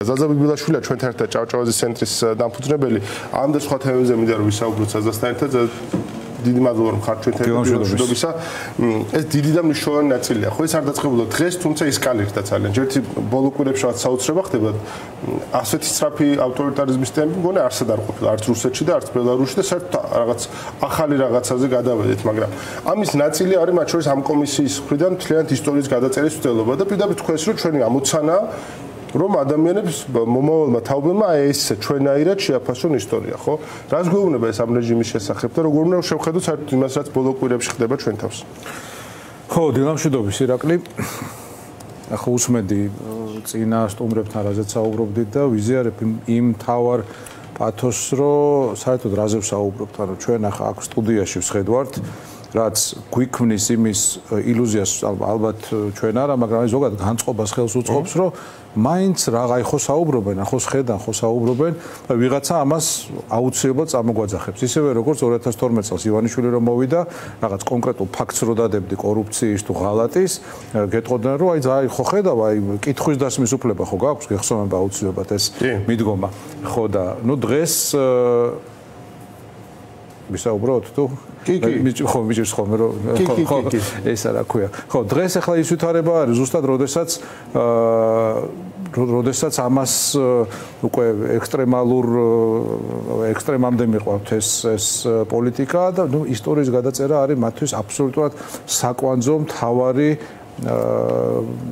ზაზა ბიბილაშვილია ჩვენთან ერთად ჭავჭავაძის ცენტრის დამფუძნებელი. ამ და სხვა თემებზე მინდა რომ ვისაუბროთ ზაზასთან ერთად. დიდი მადლობა რომ ხართ ჩვენთან ერთად. ეს დიდი და მნიშვნელოვანი ნაწილია. ხო ეს არ დაწყებულა დღეს, თუმცა ის კალირდა ძალიან. ჯერთი ბოლო კვირებში რაღაც საოცრება ხდება. ასეთი სწრაფი ავტორიტარიზმის ტემპი მგონი არსად არ ყოფილა, არც რუსეთში და არც ბელარუსში და საერთოდ რაღაც ახალი რაღაცაზე გადავედით, მაგრამ ამის ნაწილი არის მათ შორის ამ კომისიის მხრიდან მთლიანად ისტორიის გადაწერის მცდელობა და პირდაპირ თქვენს რომ ჩვენი ამოცანაა რომ ადამიანებს მომავალმა თაობებმა ეს ჩვენაირად შეაფასონ ისტორია, ხო? რას გვეუბნება ეს ამ რეჟიმის შესახებ და როგორ უნდა შევხედოთ საერთოდ იმას, რაც ბოლო კვირებში ხდება ჩვენ თავს? ხო, დილამშვიდობის ირაკლი. ახლა უსმედი წინა სტუმრებთან რაზეც საუბრობდით და ვიზიარებ იმ თავარ პათოსს, რომ საერთოდ რაზე ვსაუბრობთ, ანუ ჩვენ ახლა აქ სტუდიაში ვსხედვართ, რაც გვიქმნის იმის ილუზიას ალბათ ჩვენ არა, მაგრამ აი ზოგადად განწყობას ხელს უწყობს, რომ მაინც რაღაცა ხო საუბრობენ, ხო შედან, ხო საუბრობენ და ვიღაცა ამას აუცილებლად წამოგვაძახებს. ისევე როგორც 2012 წელს ივანიშვილი რომ მოვიდა, რაღაც კონკრეტულ ფაქტს რო დადებდი კორუფციის თუ ღალატის, გეტყოდნენ რომ აი ხო ხედავ, აი კითხვის დასმის უფლება ხო გაქვს, გეხსოვნება აუცილებლად ეს მიდგომა. ხო და ნუ დღეს ვისაუბროთ თუ ხო მიჭირს ხოლმე რომ ხო ეს არა ქვია. ხო დღეს ახლა ის ვითარება არის ზუსტად როდესაც ამას უკვე ექსტრემამდე მიყვართ ეს პოლიტიკა და ნუ ისტორიის გადაწერა არის მათთვის აბსოლუტურად საკვანძო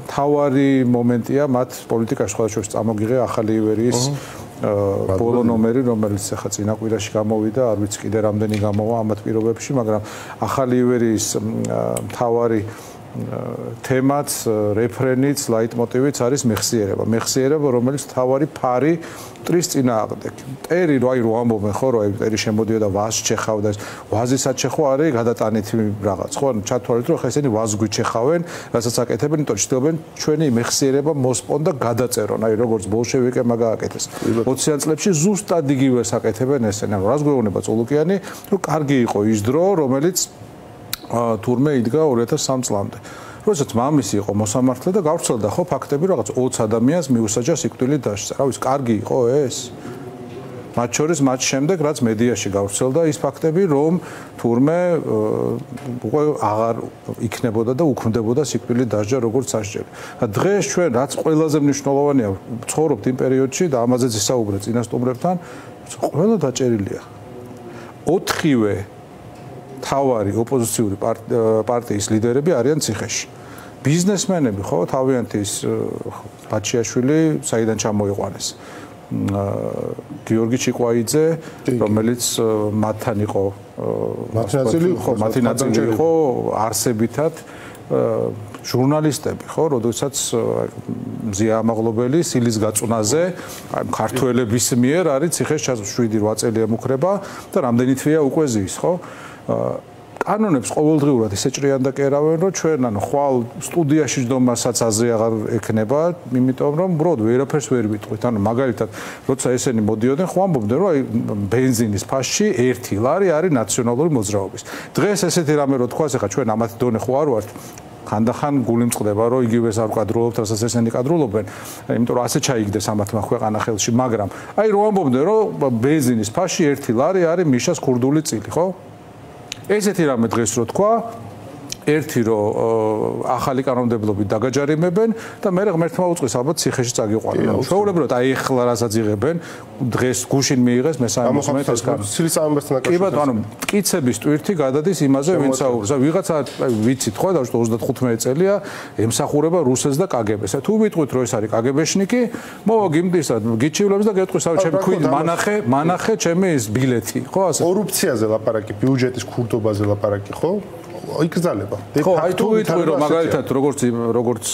მთავარი მომენტია მათ პოლიტიკაში სხვადასხვა წამოგიღე ახალი ივერიის ბოლო ნომერი, რომელიც ახლა წინა კვირაში გამოვიდა, არ ვიცი კიდე რამდენი გამოვა ამათ პირობებში, მაგრამ ახალი ივერიის მთავარი თემაც, რეფრენიც, ლაიტმოტივიც არის მეხსიერება. მეხსიერება, რომელიც მთავარი ფარი მტრის წინააღმდეგ. მტერი რო ამბობენ ხო, რომ მტერი შემოდიოდა ვაზს ჩეხავდა, ვაზისაც ჩეხო არის გადატანითი რაღაც, ხო, ანუ ჩათვალეთ, რომ ხა ესენი ვაზს გვიჩეხავენ, რასაც აკეთებენ, იმიტომ ჩtildeობენ ჩვენი მეხსიერება მოსპონ და გადაწერონ, აი როგორც ბოლშევიკებმა გააკეთეს. 20-იან წლებში ზუსტად იგივეს აკეთებენ ესენი. ანუ რას გვეუბნება წულუკიანი, რომ კარგი იყო ის დრო, რომელიც თურმე იდგა 2003 წლამდე. როდესაც მამისი იყო მოსამართლე და გავრცელდა ხო ფაქტები, რაღაც 20 ადამიანს მიუსაჯა სიკვდილით დასჯა. რა ვიცი, კარგი იყო ეს? მათ შორის მათ შემდეგ, რაც მედიაში გავრცელდა ის ფაქტები, რომ თურმე უკვე აღარ იქნებოდა და უქმდებოდა სიკვდილით დასჯა როგორც სასჯელი. დღეს ჩვენ რაც ყველაზე მნიშვნელოვანია, ცხოვრობთ იმ პერიოდში და ამაზეც ისაუბრე წინა სტუმრებთან, ყველა დაჭერილია. 4-ვე თავარი ოპოზიციური პარტიის ლიდერები არიან ციხეში. ბიზნესმენები ხო, თავიანთი ის ბაჩიაშვილი საიდან ჩამოიყვანეს. გიორგი ჩიკვაიძე, რომელიც მათთან იყო მათი ნაწილი იყო არსებითად ჟურნალისტები ხო, როდესაც მზია ამაღლობელი სილის გაწუნაზე აი ქართველების მიერ არის ციხეში 7-8 წელი ემუქრება და რამდენი თვეა უკვე ზის ხო? კანონებს ყოველდღიურად ისე ჭრიან და კერავენ, რომ ჩვენ ანუ ხვალ სტუდიაში ჯდომასაც აზრი აღარ ექნება, იმიტომ რომ ბროდ ვერაფერს ვერ ვიტყვით. ანუ მაგალითად, როცა ესენი მოდიოდნენ, ხო ამბობდნენ, რომ აი ბენზინის ფასში 1 ლარი არის ნაციონალური მოძრაობის. დღეს ესეთი რამე რო თქვას, ახლა ჩვენ ამათი დონე ხო არ ვართ. ხანდახან გული მწყდება, რომ იგივეს არ ვკადრულობთ, რასაც ესენი კადრულობენ, იმიტომ რომ ასე ჩაიგდეს ამათმა ქვეყანა ხელში, მაგრამ აი რო ამბობდნენ, რომ ბენზინის ფასში 1 ლარი არის მიშას ქურდული წილი, ხო? ესეთი რამე დღეს რო თქვა, ერთი რომ ახალი კანონმდებლობით დაგაჯარიმებენ და მე ღმერთმა უწყის ალბათ ციხეში წაგიყვანენ. შეუულებრად აი ეხლა რასაც იღებენ, დღეს გუშინ მიიღეს მესამე მოსმენით ეს კანონი. ცილის ამბასთან აკავშირებით. კი ბატონო, ანუ მტკიცების ტვირთი გადადის იმაზე, ვინც საუბრობს. ვიღაცა ვიცით ხო, დავუშვათ 35 წელია ემსახურება რუსეთს და კგბ-ს. თუ ვიტყვით რომ ეს არის კგბ-შნიკი, მოვა გიმდისად, გიჩივლებს და გეტყვის, ავ ჩემი ქვით მანახე ჩემი ეს ბილეთი, ხო ასე. კორუფციაზე ლაპარაკი, ბიუჯეტის ქურდობაზე ლაპარაკი, ხო? იკრძალება. ხო, აი თუ ვიტყვი რომ მაგალითად როგორც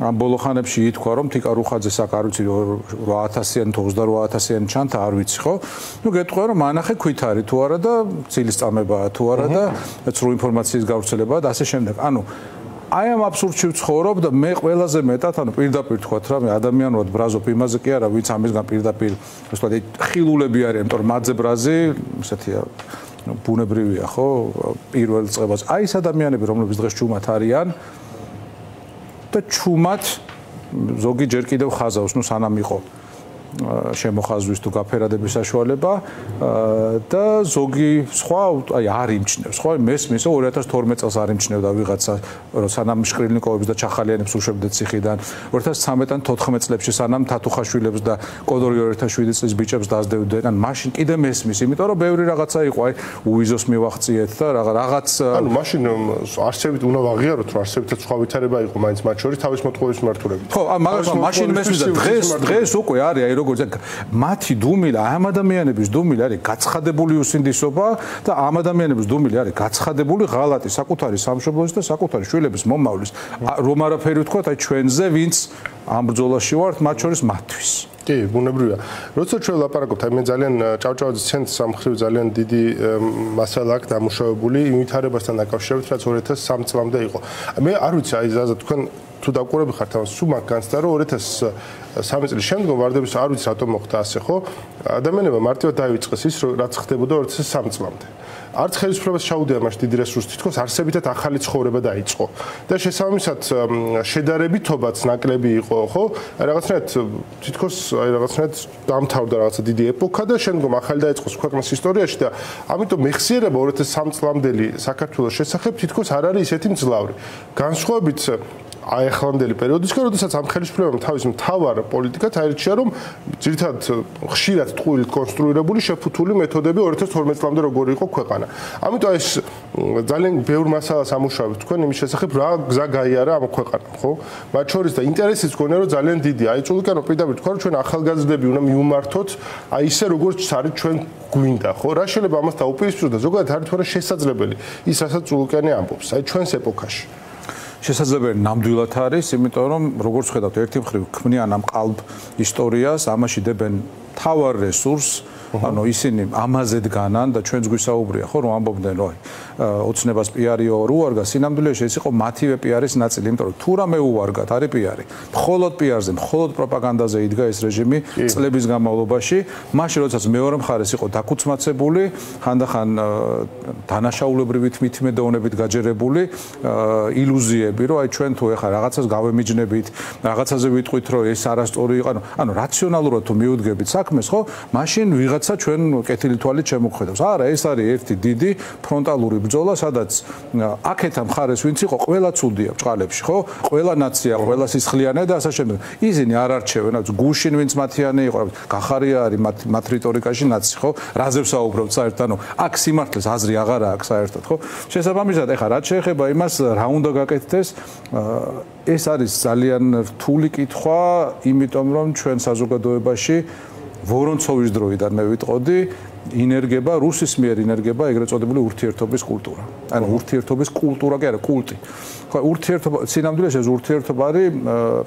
ამ ბოლო ხანებში ითქვა რომ თიკარუხაძეს აქ არ ვიცი 8000-იანი თუ 28000-იანი ჩანთა არ ვიცი ხო? ნუ გეტყვია რომ მანახე ქვით არის თუ არა და ცილის წამებაა თუ არა და სრულ ინფორმაციის გავრცელებაა და ასე შემდეგ. ანუ აი ამ აბსურდში ვცხოვრობ და მე ყველაზე მეტად ანუ პირდაპირ თქვათ რა მე ადამიანურად ბრაზობ იმაზე კი არა ვიც ამისგან პირდაპირ ასე ვთქვათ ხილულები არიან იმიტომ რომ მაძე ბრაზი ესეთია ბუნებრივია ხო პირველ წებას აი ეს ადამიანები რომლებიც დღეს ჩუმად არიან და ჩუმად ზოგი ჯერ კიდევ ხაზავს, ნუ სანამ იყო შემოხაზვის თუ გაფერადების საშუალება და ზოგი სხვა აი არ იმჩნევს ხო მესმის 2012 წელს არ იმჩნევდა ვიღაცა რომ სანამ შკრილნიკოვებს და ჩახალიანებს უშვებდეთ ციხიდან 2013-დან 14 წლებში სანამ თათუხაშვილებს და კოდორი 2007 წლის ბიჭებს დაძდევდნენ ან მაშინ კიდე მესმის იმიტომ რომ ბევრი რაღაცა იყო აი უიზოს მივახციეთ და რაღაც ანუ მაშინ არსებით უნდა ვაღიაროთ რომ არსებითაც სხვა ვითარება იყო მაინც მათ შორის თავის მოტყუების მმართველობით ხო მაგრამ მაშინ მესმის და დღეს უკვე არის აი როგორც მათი დუმილი ამ ადამიანების დუმილი არის გაცხადებული უსინდისობა და ამ ადამიანების დუმილი არის გაცხადებული ღალატი საკუთარი სამშობლოს და საკუთარი შვილების მომავლის რომ არაფერი ვთქვათ აი ჩვენზე ვინც ამ ბრძოლაში ვართ მათ შორის მათთვის კი ბუნებრივია როცა ჩვენ ლაპარაკობთ აი მე ძალიან ჭავჭავაძის ცენტრს სამხრივ ძალიან დიდი მასალა აქვს დამუშავებული იმ ვითარებასთან დაკავშირებით რაც 2003 წლამდე იყო მე არ ვიცი აი ზაზა თქვენ თუ დაკვირები ხართ ამას სულ მაგ განცდა რომ 2003 წლის შემდგომ ვარდების არ ვიცი რატომ მოხდა ასე ხო ადამიანებმა მარტივად დაივიწყეს ის რაც ხდებოდა 2003 წლამდე არც ხელისუფლებას ჩაუდია მაშინ დიდი რესურსი თითქოს არსებითად ახალი ცხოვრება დაიწყო და შესაბამისად შედარებითობაც ნაკლები იყო ხო რაღაცნაირად თითქოს აი რაღაცნაირად დამთავრდა რაღაცა დიდი ეპოქა და შემდგომ ახალი დაიწყოს ქვეყნის ისტორიაში და ამიტომ მეხსიერება 2003 წლამდელი საქართველოს შესახებ თითქოს არ არის ისეთი მძლავრი განსხვავებით აი ახლანდელი პერიოდისკენ, როდესაც ამ ხელისუფლებამ თავის მთავარ პოლიტიკად აირჩია, რომ ძირითადად ხშირად ტყუილით კონსტრუირებული შეფუთული მეთოდები 2012 წლამდე როგორი იყო ქვეყანა. ამიტომ ეს ძალიან ბევრ მასალას ამუშავებთ თქვენ იმის შესახებ, რა გზა გაიარა ამ ქვეყანამ, ხო? მათ შორის და ინტერესიც გქონია, რომ ძალიან დიდია. აი წულიკანო პირდაპირ თქვა, რომ ჩვენ ახალგაზრდები უნდა მიუმართოთ, აი ისე როგორც არის ჩვენ გვინდა, ხო? რა შეიძლება ამას დაუპირისპიროთ და ზოგადად არის თორე შესაძლებელი ის, რასაც წულიკანი ამბობს, აი ჩვენს ეპოქაში. შესაძლებელი ნამდვილად არის, იმიტომ რომ როგორც ხედავთ, ერთი მხრივ ქმნიან ამ ყალბ ისტორიას, ამაში დებენ თავარ რესურსს, ანუ ისინი ამაზე დგანან და ჩვენს გვისაუბრია, ხო, რომ ამბობდნენ, რომ ოცნებას პიარიო რო უარგა, სინამდვილეში ეს იყო მათივე პიარის ნაწილი, იმიტომ რომ თუ რამე უარგათ, არის პიარი. მხოლოდ პიარზე, მხოლოდ პროპაგანდაზე იდგა ეს რეჟიმი წლების განმავლობაში, მაშინ როდესაც მეორე მხარეს იყო დაკუცმაცებული, ხანდახან დანაშაულებრივით მითმედოვნებით გაჯერებული ილუზიები, რომ აი ჩვენ თუ ეხლა რაღაცას გავემიჯნებით, რაღაცაზე ვიტყვით, რომ ეს არასწორი იყო, ანუ რაციონალურად თუ მიუდგებით საქმეს, ხო, მაშინ ვიღაცა ჩვენ კეთილი თვალით შემოგხედავს. არა, ეს არის ერთი დიდი ფრონტალური ბრძოლა, სადაც აქეთ ამ მხარეს ვინც იყო, ყველა ცუდია ბჭყალებში, ხო? ყველა ნაცია, ყველა სისხლიანია და ასე შემდეგ. ისინი არ არჩევენ, გუშინ ვინც მათიანი იყო, გახარია არის მათ რიტორიკაში ნაცი, ხო? რაზე ვსაუბრობთ საერთოდ, ანუ აქ სიმართლეს აზრი აღარ აქვს საერთოდ, ხო? შესაბამისად, ეხლა რაც შეეხება იმას, რა უნდა გაკეთდეს, ეს არის ძალიან რთული კითხვა, იმიტომ რომ ჩვენ საზოგადოებაში ვორონცოვის დროიდან მე ვიტყოდი ინერგება რუსის მიერ ინერგება ეგრეთ წოდებული ურთიერთობის კულტურა. ანუ ურთიერთობის კულტურა კი არა, კულტი. ხო, ურთიერთობა, სინამდვილეში ეს ურთიერთობა არის,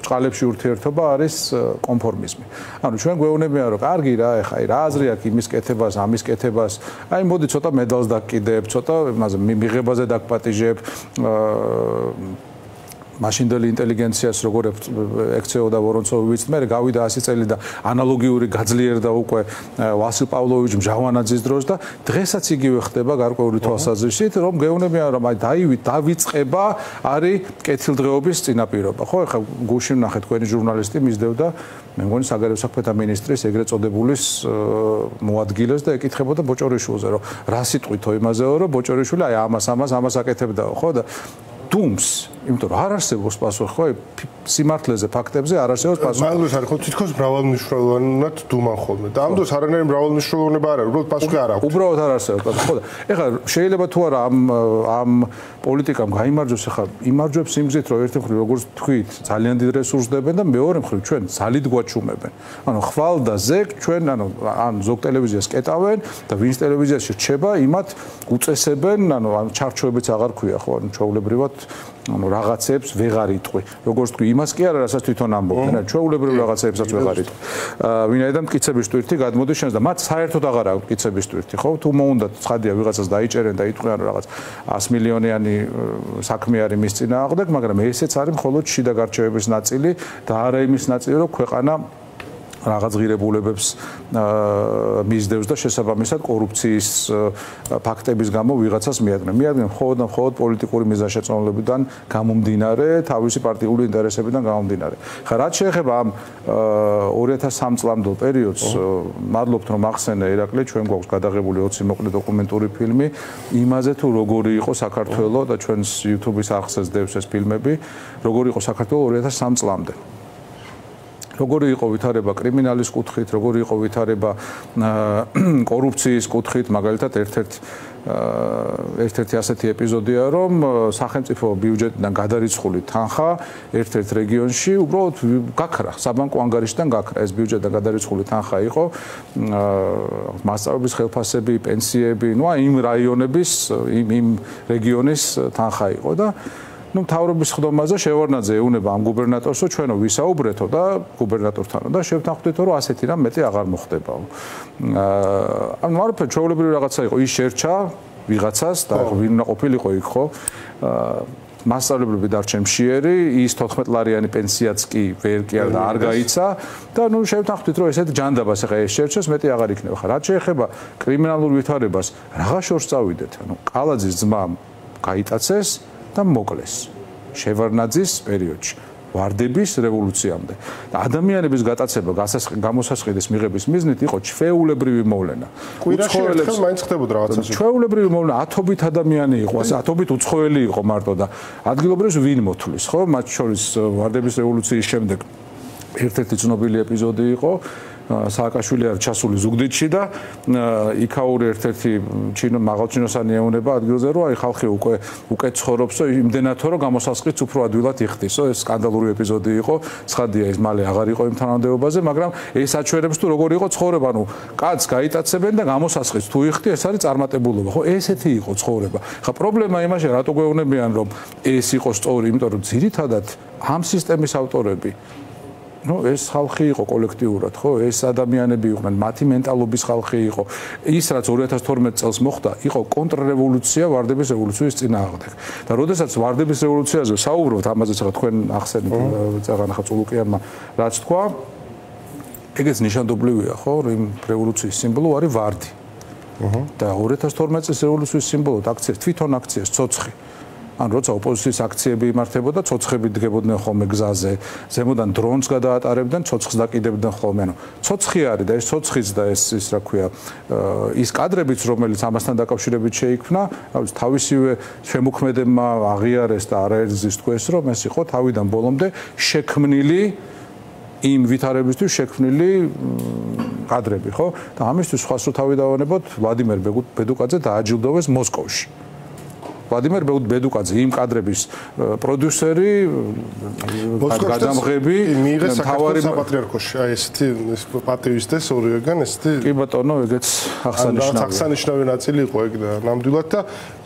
ბჭყალებში ურთიერთობა არის კონფორმიზმი. ანუ ჩვენ გვეუბნებიან, რომ კარგი რა, ეხა რა აზრი აქვს იმის კეთებას, ამის კეთებას. აი მოდი ცოტა მედალს დაგკიდებ, ცოტა იმაზე მიღებაზე დაგპატიჟებ, მაშინდელი ინტელიგენციას როგორ ექცეოდა ვორონცოვი ვიცით, მე გავიდა 100 წელი და ანალოგიური გაძლიერდა უკვე ვასილ პავლოვიჩ მჟავანაძის დროს და დღესაც იგივე ხდება გარკვეული თვალსაზრისით, რომ გეუბნებიან, რომ აი დავიწყება არის კეთილდღეობის წინაპირობა. ხო, ეხლა გუშინ ნახეთ თქვენი ჟურნალისტი მისდევდა მე მგონი საგარეო საქმეთა მინისტრის ეგრეთ წოდებულის მოადგილეს და ეკითხებოდა ბოჭორიშვილზე, რომ რა სიტყვითო იმაზეო, რომ ბოჭორიშვილი აი ამას აკეთებდაო, ხო და დუმს, იმიტომ რომ არ არსებობს პასუხი, ხო, სიმართლეზე, ფაქტებზე არ არსებობს პასუხი. მაგალითად არის ხო თითქოს მრავალმნიშვნელოვნად დუმან ხოლმე და ამ დროს არანაირი მრავალმნიშვნელოვნება არ არის, უბრალოდ პასუხი არ აქვს. უბრალოდ არ არსებობს პასუხი. ხო და ეხლა შეიძლება თუ არა ამ პოლიტიკამ გაიმარჯვოს, ეხლა იმარჯვებს იმ გზით, რომ ერთი მხრივ როგორც თქვით, ძალიან დიდ რესურსს დებენ და მეორე მხრივ ჩვენ ძალით გვაჩუმებენ. ანუ ხვალ და ზეგ ჩვენ ან ზოგ ტელევიზიას კეტავენ და ვინც ტელევიზიაში რჩება, იმათ უწესებენ, ანუ ჩარჩოებიც აღარ ქვია, ხო, ანუ ჩვეულებრივად ანუ რაღაცებს ვეღარ იტყვი. როგორც თქვი, იმას კი არა, რასაც თვითონ ამბობდნენ, ჩვეულებრივ რაღაცებსაც ვეღარ იტყვი. ვინაიდან მტკიცების ტვირთი გადმოდის შენს და მათ საერთოდ აღარ აქვს მტკიცების ტვირთი, ხო? თუ მოუნდათ ცხადია ვიღაცას დაიჭერენ და იტყვიან რომ რაღაც 100 მილიონიანი საქმე არის მის წინააღმდეგ, მაგრამ ესეც არის მხოლოდ შიდა გარჩევების ნაწილი და არა იმის ნაწილი, რომ ქვეყანა რაღაც ღირებულებებს მისდევს და შესაბამისად კორუფციის ფაქტების გამო ვიღაცას მიადგნენ მხოლოდ პოლიტიკური მიზანშეწონებიდან გამომდინარე, თავისი პარტიული ინტერესებიდან გამომდინარე. ხა რაც შეეხება ამ 2003 წლამდელ პერიოდს, მადლობთ რომ ახსენე ირაკლი, ჩვენ გვაქვს გადაღებული 20 მოკლე დოკუმენტური ფილმი იმაზე თუ როგორი იყო საქართველო და ჩვენს YouTube-ის არხზეც დევს ეს ფილმები, როგორი იყო საქართველო 2003 წლამდე. როგორი იყო ვითარება კრიმინალის კუთხით, როგორი იყო ვითარება კორუფციის კუთხით, მაგალითად ერთ-ერთი ასეთი ეპიზოდია, რომ სახელმწიფო ბიუჯეტიდან გადარიცხული თანხა ერთ-ერთ რეგიონში უბრალოდ გაქრა, საბანკო ანგარიშიდან გაქრა. ეს ბიუჯეტიდან გადარიცხული თანხა იყო მასწავლებლის ხელფასები, პენსიები, იმ რაიონების, იმ რეგიონის თანხა იყო და მთავრობის ხდომაზე შევარნაძე ეუნება ამ გუბერნატორსო ჩვენო ვისაუბრეთო და გუბერნატორთანო და შევთანხმდითო რომ ასეთი რამ მეტი აღარ მოხდებაო. ანუ მარფე ჩვეულებრივი რაღაცა იყო, ის შერჩა ვიღაცას და ვინ უნდა ყოფილიყო იქ ხო? მასწავლებლები დარჩენ მშიერი, ის 14 ლარიანი პენსიაც კი ვერ კი არ გაიცა და შევთანხმდით რომ ესეთ ჯანდაბას ახლა ეს შერჩეს მეტი აღარ იქნება. ხა რაც შეეხება კრიმინალურ ვითარებას, რაღა შორს წავიდეთ? ანუ კალაძის ძმამ გაიტაცეს და მოკლეს შევარნაძის პერიოდში ვარდების რევოლუციამდე და ადამიანების გატაცება გამოსასყიდის მიღების მიზნით იყო ჩვეულებრივი მოვლენა. კვირაში ერთხელ მაინც ხდებოდა რაღაცაში. ჩვეულებრივი მოვლენა, ათობით ადამიანი იყო, ათობით უცხოელი იყო მარტო და ადგილობრივს ვინ მოთulis, ხო? მათ შორის ვარდების რევოლუციის შემდეგ ერთ-ერთი ცნობილი ეპიზოდი იყო სააკაშვილი არის ჩასული ზუგდიდში და იქაური ერთ-ერთი მაღალჩინოსანი ეუნება ადგილზე რომ აი ხალხი უკვე ცხოვრობსო იმდენათო რომ გამოსასყიდს უფრო ადვილად იხდისო ეს სკანდალური ეპიზოდი იყო ცხადია ეს მალე აღარ იყო იმ თანამდებობაზე მაგრამ ეს აჩვენებს თუ როგორი იყო ცხოვრება ანუ კაცს გაიტაცებენ და გამოსასყიდს თუ იხდი ეს არის წარმატებულობა ხო ესეთი იყო ცხოვრება ხა პრობლემა იმაშია რატო გვეუბნებიან რომ ეს იყო სწორი იმიტომ რომ ძირითადად ამ სისტემის ავტორები ეს ხალხი იყო კოლექტიურად, ხო? ეს ადამიანები იყვნენ, მათი მენტალობის ხალხი იყო. ის რაც 2012 წელს მოხდა, იყო კონტრრევოლუცია ვარდების რევოლუციის წინააღმდეგ. და როდესაც ვარდების რევოლუციაზე საუბრობთ, ამაზე ახლა თქვენ ახსენეთ წაღანახა წულუკიანმა რაც თქვა, ეგეც ნიშანდობლივია, ხო? იმ რევოლუციის სიმბოლო არის ვარდი. და 2012 წლის რევოლუციის სიმბოლოდ აქციეს, თვითონ აქციეს ცოცხი. ან როცა ოპოზიციის აქციები იმართებოდა, ცოცხები დგებოდნენ ხოლმე გზაზე, ზემოდან დრონს გადაატარებდნენ, ცოცხს დაკიდებდნენ ხოლმე. ანუ ცოცხი არის და ეს ცოცხიც და ეს რა ქვია, ის კადრებიც, რომელიც ამასთან დაკავშირებით შეიქმნა, თავისივე შემოქმედებმა აღიარეს და არაერთგზის თქვეს, რომ ეს იყო თავიდან ბოლომდე შექმნილი იმ ვითარებისთვის შექმნილი კადრები, ხო? და ამისთვის სხვას რო თავი დავანებოთ, ვლადიმერ ბედუკაძე დააჯილდოვეს მოსკოვში. ვლადიმერ ბედუკაძე იმ კადრების პროდიუსერი გადამღები მიიღეს საქართველოს საპატრიარქოში აი ესეთი პატივისდეს ორივეგან ესეთი კი ბატონო ეგეც აღსანიშნავი ნაწილი იყო ეგ და ნამდვილად და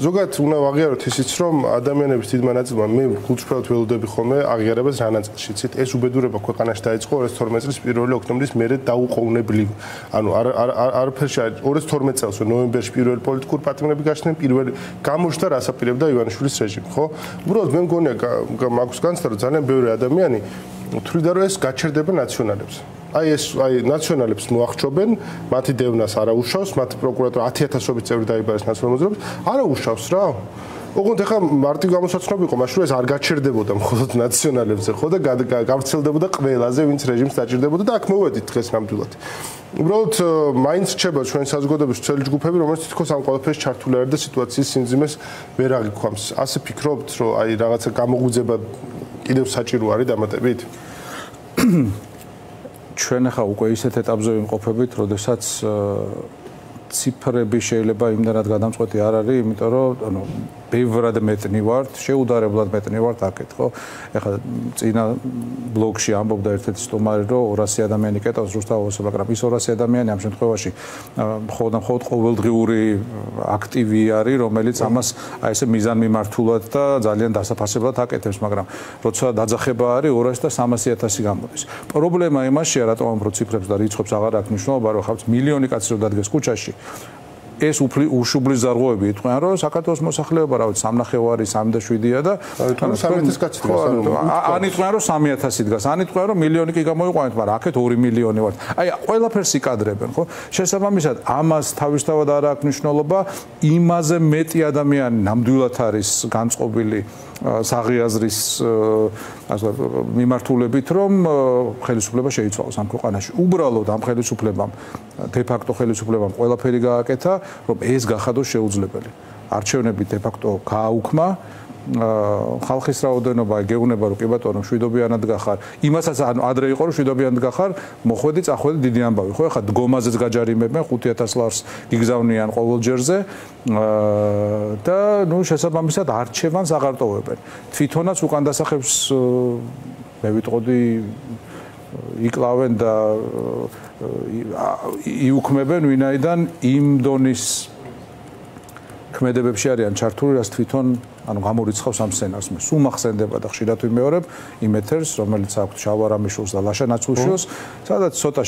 ზოგადად უნდა ვაღიაროთ ისიც რომ ადამიანების დიდმა ნაწილმა მე გულწრფელად ველოდები ხოლმე აღიარებას რა ნაწილში იცით ეს უბედურება ქვეყანაში დაიწყო 2012 წლის 1 ოქტომბრის მერე დაუყოვნებლივ ანუ არაფერში 2012 წელს ნოემბერში პირველი პოლიტიკური პატრონები გაშდნენ პირველი გამოჩნდა რას პირებდა ივანიშვილის რეჟიმი, ხო? უბრალოდ მე მგონია მაქვს განცდა რომ ძალიან ბევრი ადამიანი თვლიდა რომ ეს გაჩერდება ნაციონალებს. აი ნაციონალებს მოახჩობენ, მათი დევნას არა უშავს, მათი პროკურატურა 10000-ობით წევრი დაიბარეს ნაციონალ მოძრაობას, არა უშავს რა. ოღონდ ახლა მარტივ გამოსაცნობი იყო, მაშინ ეს არ გაჩერდებოდა მხოლოდ ნაციონალებზე, ხო და გავრცელდებოდა ყველაზე, ვინც რეჟიმს დაჭირდებოდა და აქ მოვედით დღეს ნამდვილად. უბრალოდ მაინც რჩება ჩვენ საზოგადოების წელი ჯგუფები, რომელიც თითქოს ამ ყველაფერს ჩართული არის და სიტუაციის სიმძიმეს ვერ აღიქვამს. ასე ფიქრობთ, რომ აი რაღაცა გამოგვიძება კიდევ საჭირო არის დამატებით? ჩვენ ახლა უკვე ისეთ ეტაპზე ვიმყოფებით, როდესაც ციფრები შეიძლება იმდანად გადამწყვეტი არ არის, იმიტომ რომ ანუ ბევრად მეტნი ვართ, შეუდარებლად მეტნი ვართ აქეთ, ხო? ეხლა წინა ბლოგში ამბობდა ერთ-ერთი სტუმარი, რომ 200 ადამიანი კეტავს რუსთაველსა, მაგრამ ის 200 ადამიანი ამ შემთხვევაში მხოლოდ ყოველდღიური აქტივი არის, რომელიც ამას აი ესე მიზანმიმართულად და ძალიან დასაფასებლად აკეთებს, მაგრამ როცა დაძახება არის 200 და 300.000 გამოდის. პრობლემა იმაშია, რატომ ამ ციფრებს და რიცხვებს აღარ აქვს მნიშვნელობა, რომ ხავთ მილიონი კაცი რომ დადგეს ქუჩაში ეს უშუბლის ზარღვევები იტყვიან, რომ საქართველოს მოსახლეობა რა ვიცი 3.5 3.7-ია და ანუ 300-ის კაცი დგას, ან იტყვიან, რომ 3.000 დგას, ან იტყვიან, რომ მილიონი კი გამოიყვანეთ, მაგრამ აქეთ 2 მილიონი ვართ. აი, ყველაფერს იკადრებენ, ხო? შესაბამისად, ამას თავისთავად არ აქვს მნიშვნელობა, იმაზე მეტი ადამიანი ნამდვილად არის განწყობილი საღიაზრის მიმართულებით, რომ ხელისუფლება შეიცვალოს ამ ქვეყანაში. უბრალოდ ამ ხელისუფლებამ, დე-ფაქტო ხელისუფლებამ ყველაფერი გააკეთა, რომ ეს გახადოს შეუძლებელი. არჩევნები დე-ფაქტო გააუქმა, ხალხის რაოდენობა გეუბნება, რომ კი ბატონო, მშვიდობიანად გახარ. იმასაც ადრე იყო, რომ მშვიდობიანად გახარ, მოხვედი, წახვედი დიდი ამბავი. ხო, ეხლა დგომაზეც გაჯარიმებენ 5,000 ლარს გიგზავნიან ყოველ ჯერზე და ნუ შესაბამისად არჩევანს აღარ ტოვებენ. თვითონაც უკან დასახებს მე ვიტყოდი იკლავენ და იუქმებენ, ვინაიდან იმ დონის ქმედებებში არიან ჩართული, რაც თვითონ ანუ გამორიცხავს ამ სცენარს. მე სულ მახსენდება და ხშირად ვიმეორებ იმ ეთერს, რომელიც აქვს შავარამიშვილს და ლაშა ნაცულშვილს, სადაც ცოტა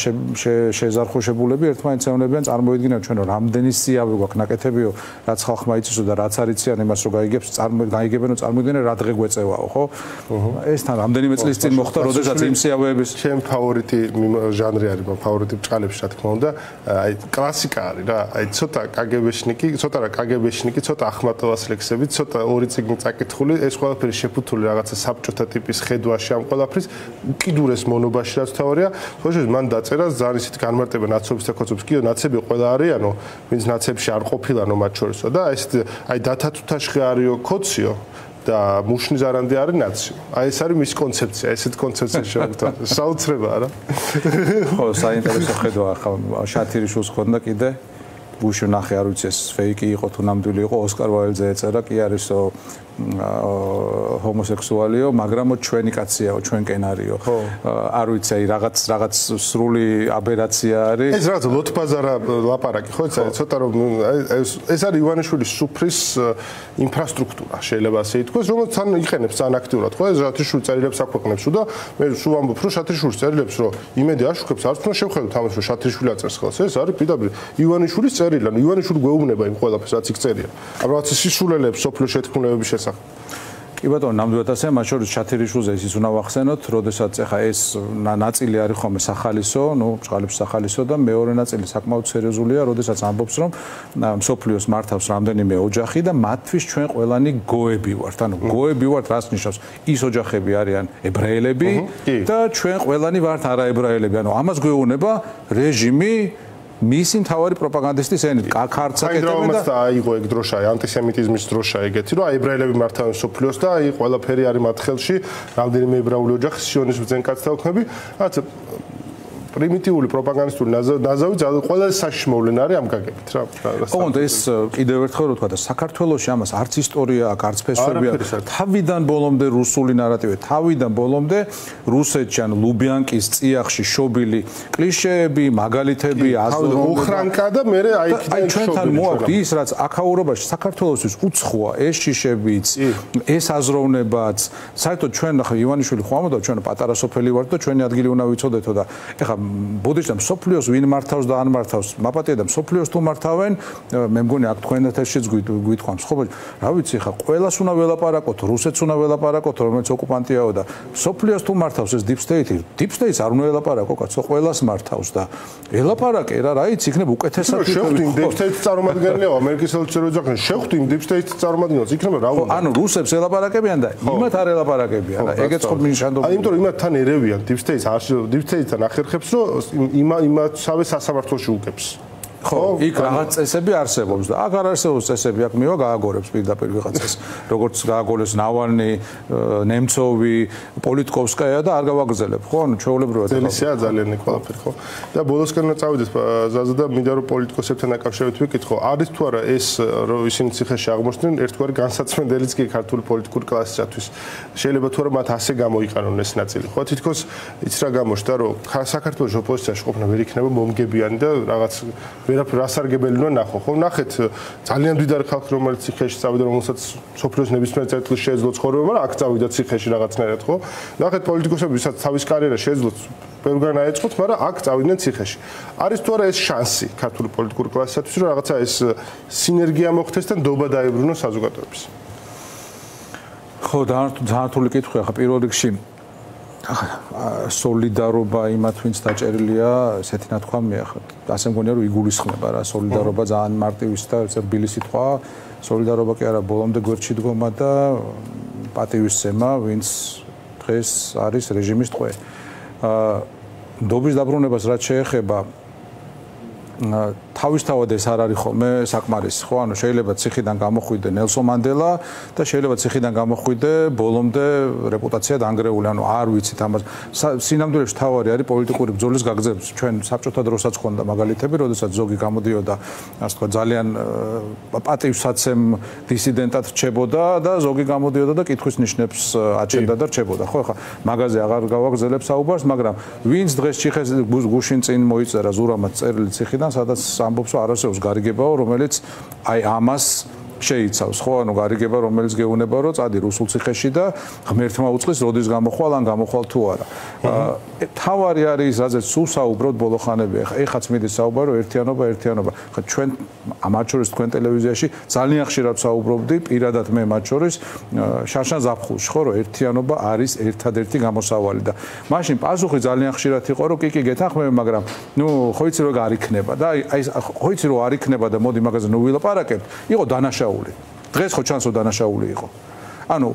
შეზარხუშებულები ერთმანეთს ეუბნებიან, წარმოიდგინეთ ჩვენ რომ რამდენი სიავე გვაქვს ნაკეთებიო, რაც ხალხმა იცისო და რაც არ იციან იმას რომ გაიგებენო, წარმოიდგინეთ რა დღე გვეწევაო, ხო? ეს თან რამდენიმე წლის წინ მოხდა, როდესაც იმ სიავეების ჩემ ფავორიტი ჟანრი არის, ფავორიტი ბჭყალებში რა თქმა უნდა, აი კლასიკა არის რა, აი ცოტა კგბ-შნიკი, ცოტა რა კგბ-შნიკი, ცოტა ახმატოვას ლექსები, ცოტა წიგნი წაკითხული, ეს ყველაფერი შეფუთული რაღაცა საბჭოთა ტიპის ხედვაში ამ ყველაფრის უკიდურეს მონობაში რაც თავია, ხოშე მან დაწერა ძალიან ისეთი განმარტება ნაცობის და კოცობის, კიო ნაცები ყველა არიანო, ვინც ნაცებში არ ყოფილანო მათ შორისო და ეს აი დათათუთაშხი არისო კოციო და მუშნი ზარანდი არის ნაცი. აი ეს არის მისი კონცეფცია, ესეთ კონცეფციაში შევხვდით. საოცრებაა რა. ხო, საინტერესო ხედვა ახლა შათირიშვილს ქონდა კიდე ბუში ნახე არ ვიცი ეს ფეიკი იყო თუ ნამდვილი იყო ოსკარ ვაილდზე ეწერა კი არისო ჰომოსექსუალიო მაგრამ ჩვენი კაციაო ჩვენკენ არისო არ ვიცი აი რაღაც სრული აბერაცია არის ეს რაღაც ლოთბაზარა ლაპარაკი ხო ცოტა რომ ეს არის ივანიშვილის სუფრის ინფრასტრუქტურა შეიძლება ასე ითქვას რომელიც თან იყენებს თან აქტიურად ხო ეს შათრიშვილი წერილებს აქვეყნებს და მე სულ ამბობ რომ შათრიშვილის წერილებს რომ იმედი აშუქებს არც უნდა შევხედოთ ამას რომ შათრიშვილი აწერს ხელს ეს არის პირდაპირ ივანიშვილის წერილი ანუ ივანიშვილი გვეუბნება იმ ყველაფერს რაც იქ წერია ამ რაღაც სისულელებს სოფლიო შეთქმულებების შესახებ კი ბატონო, ნამდვილად ასე, მათ შორის ჩათირიშვილზე ის უნდა ვახსენოთ, როდესაც ეხა ეს ნაწილი არის ხოლმე სახალისო, ნუ ბჭყალებს სახალისო და მეორე ნაწილი საკმაოდ სერიოზულია, როდესაც ამბობს, რომ მსოფლიოს მართავს რამდენიმე ოჯახი და მათთვის ჩვენ ყველანი გოები ვართ. ანუ გოები ვართ, რას ნიშნავს? ის ოჯახები არიან ებრაელები და ჩვენ ყველანი ვართ არაებრაელები. ანუ ამას გვეუბნება რეჟიმი მისი მთავარი პროპაგანდისტის ენით ქართსაკეთებენ და აიღო ეგ დროშა ანტისემიტიზმის დროშა ეგეთი რომ აი ებრაელები მართავენ სოფლიოს და აი ყველაფერი არის მათ ხელში რამდენიმე ებრაული ოჯახი სიონის ბრძენკაცთა ოქმები რაც პრიმიტიული პროპაგანდისტული ნაზავი ყველაზე საშიში მოვლენა არის ამ გაგებით რა. ოღონდ ეს კიდევ ერთხელ რო თქვა და საქართველოში ამას არც ისტორია აქვს, არც ფესვები აქვს. თავიდან ბოლომდე რუსული ნარატივი, თავიდან ბოლომდე რუსეთში ან ლუბიანკის წიაღში შობილი კლიშეები, მაგალითები, ოხრანკა და მე აი იქიდან ჩვენთან მოაქვს ის რაც აქაურობაში საქართველოსთვის უცხოა, ეს შიშებიც, ეს აზროვნებაც. საერთოდ ჩვენ ახლა ივანიშვილი ხო ამბობდა ჩვენ პატარა სოფელი ვართ და ჩვენი ადგილი უნდა ვიცოდეთო და ეხლა ბოდიშთან სოფლიოს ვინ მართავს და ან მართავს მაპატია და სოფლიოს თუ მართავენ მე მგონი აქ თქვენ ეთერშიც გვითხოვს ხო რა ვიცი ხა ყველას უნდა ველაპარაკოთ რუსეთს უნდა ველაპარაკოთ რომელიც ოკუპანტიაო და სოფლიოს თუ მართავს ეს deep state-ს არ უნდა ველაპარაკო კაცო ყველას მართავს და ელაპარაკე რა რაიც იქნებ უკეთესად შეხვდი deep state-ს წარმომადგენელია ამერიკის საელჩო ოჯახთან შეხვდი deep state-ს წარმომადგენელს იქნება რა უნდა ანუ რუსებს ელაპარაკებიან და იმათ არ ელაპარაკებიან რა ეგეც ხო ნიშანდობია აი იმიტომ რომ იმათ თან ერევიან deep state-თან ახერხებს იმათსავე სასამართლოში უკებს. ხო, იქ რაღაც წესები არსებობს და აქ არ არსებობს წესები, აქ მივა გააგორებს პირდაპირ ვიღაცას. როგორც გააგორეს ნავალნი, ნემცოვი, პოლიტკოვსკაია და არ გავაგრძელებ, ხო? ანუ ჩვეულებრივად ძელისია ძალიან ყველაფერი, ხო? და ბოლოსკენ უნდა წავიდეთ ზაზა და მინდა რომ პოლიტიკოსებთან დაკავშირებით ვიკითხო, არის თუ არა ეს რომ ისინი ციხეში აღმოჩნდნენ ერთგვარი განსაცმელიც კი ქართული პოლიტიკური კლასისათვის. შეიძლება თუ არა მათ ასე გამოიყანონ ეს ნაწილი, ხო? თითქოს იც რა გამოჩნდა რომ საქართველოს ოპოზიციაში ყოფნა ვერ იქნება მომგებიანი და რაღაც ვერ ვერაფერ რასარგებელი უნდა ნახო. ხო, ნახეთ, ძალიან მდიდარი ხალხი, რომელიც ციხეში წავიდა, რომელსაც სოფლიოს ნებისმიერ წერტილში შეეძლო ცხოვრება, მაგრამ აქ წავიდა ციხეში რაღაცნაირად, ხო? ნახეთ პოლიტიკოსები, ვისაც თავის კარიერა შეეძლო ბევრგან აეწყოთ, მაგრამ აქ წავიდნენ ციხეში. არის თუ არა ეს შანსი ქართული პოლიტიკური კლასისათვის, რომ რაღაცა ეს სინერგია მოხდეს და ნდობა დაებრუნოს საზოგადოების? ხო, ძალიან რთული კითხვაა, ხა პირველ რიგში სოლიდარობა იმათ, ვინც დაჭერილია, ესეთი ნათქვამია, ხა ასე მგონია, რომ იგულისხმება რა, სოლიდარობა ძალიან მარტივი და რბილი სიტყვაა. სოლიდარობა კი არა, ბოლომდე გვერდში დგომა და პატივისცემა, ვინც დღეს არის რეჟიმის ტყვე. ნდობის დაბრუნებას რაც შეეხება თავისთავად ეს არ არის ხოლმე საკმარისი, ხო? ანუ შეიძლება ციხიდან გამოხვიდე ნელსონ მანდელა და შეიძლება ციხიდან გამოხვიდე ბოლომდე რეპუტაცია დაანგრეული, ანუ არ ვიცით ამას. სინამდვილეში თავარი არის პოლიტიკური ბრძოლის გაგრძელება. ჩვენ საბჭოთა დროსაც ხონდა მაგალითები, როდესაც ზოგი გამოდიოდა, ასე თქვა, ძალიან პატივსაცემ დისიდენტად რჩებოდა და ზოგი გამოდიოდა და კითხვის ნიშნებს აჩენდა და რჩებოდა, ხო? ახლა მაგაზე აღარ გავაგზელებ საუბარს, მაგრამ ვინც დღეს ციხეს გუშინ წინ მოიწერა ზურამად წერილი ციხიდან, სადაც ამბობს, რომ არ არსებობს გარიგებაო, რომელიც აი ამას შეიცავს, ხო? ანუ გარიგება, რომელიც გეუბნება, რომ წადი რუსულ ციხეში და ღმერთმა უწყის, როდის გამოხვალ, ან გამოხვალ თუ არა. თავარი არის, რაზეც სულ საუბრობთ ბოლო ხანები. ეხაც მიდის საუბარი, რომ ერთიანობა. ხა ჩვენ მათ შორის თქვენ ტელევიზიაში ძალიან ხშირად საუბრობდი, პირადად მე მათ შორის შარშან ზაფხულში, ხო, რომ ერთიანობა არის ერთადერთი გამოსავალი და მაშინ პასუხი ძალიან ხშირად იყო, რომ კი გეთანხმები, მაგრამ ნუ ხო იცი რომ არ იქნება და აი ხო იცი რომ არ იქნება და მოდი მაგაზე ნუ ვილაპარაკებთ. იყო დანაშაული. დღეს ხო ჩანს რომ დანაშაული იყო. ანუ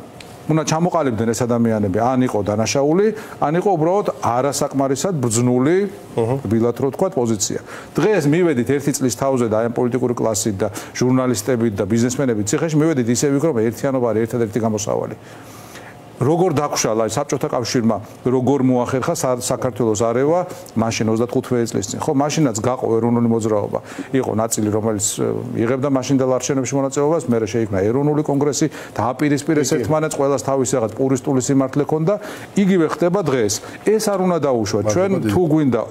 უნდა ჩამოყალიბდნენ ეს ადამიანები, ან იყო დანაშაული, ან იყო უბრალოდ არასაკმარისად ბრძნული, რბილად რო თქვა, პოზიცია. დღეს მივედით ერთი წლის თავზე და აი პოლიტიკური კლასით და ჟურნალისტებით და ბიზნესმენებით ციხეში მივედით ისე ვიქრობ, ერთიანობა არის ერთადერთი გამოსავალი. როგორ დაგშალა საბჭოთა კავშირმა, როგორ მოახერხა საქართველოს არევა მაშინ 25 წლის წინ. ხო, მაშინაც გაყო ეროვნული მოძრაობა. იყო ნაწილი, რომელიც იღებდა მაშინდელ არჩევნებში მონაწილეობას, მერე შეიქმნა ეროვნული კონგრესი და აპირისპირეს ერთმანეთს, ყველას თავისი რაღაც პურისტული სიმართლე ჰქონდა. იგივე ხდება დღეს. ეს არ უნდა დაუშვათ. ჩვენ თუ გვინდა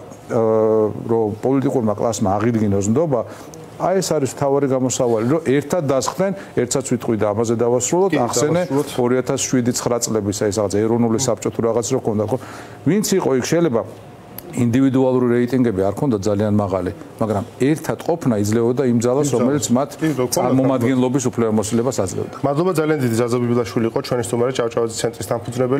რომ პოლიტიკურმა კლასმა აღიდგინოს ნდობა, აი ეს არის თავარი გამოსავალი, რომ ერთად დასხდნენ, ერთსაც ვიტყვი და ამაზე დავასრულოთ, ახსენე 2007-9 წლების ეს რაღაც ეროვნული საბჭო თუ რაღაც რო ქონდა, ხო? ვინც იყო იქ შეიძლება ინდივიდუალური რეიტინგები არ ქონდა ძალიან მაღალი, მაგრამ ერთად ყოფნა იძლეოდა იმ ძალას, რომელიც მათ წარმომადგენლობის უფლებამოსილებას აძლევდა. მადლობა ძალიან დიდი, ზაზა ბიბილაშვილი იყო ჩვენი სტუმარი, ჭავჭავაძის ცენტრის დამფუძნებელი.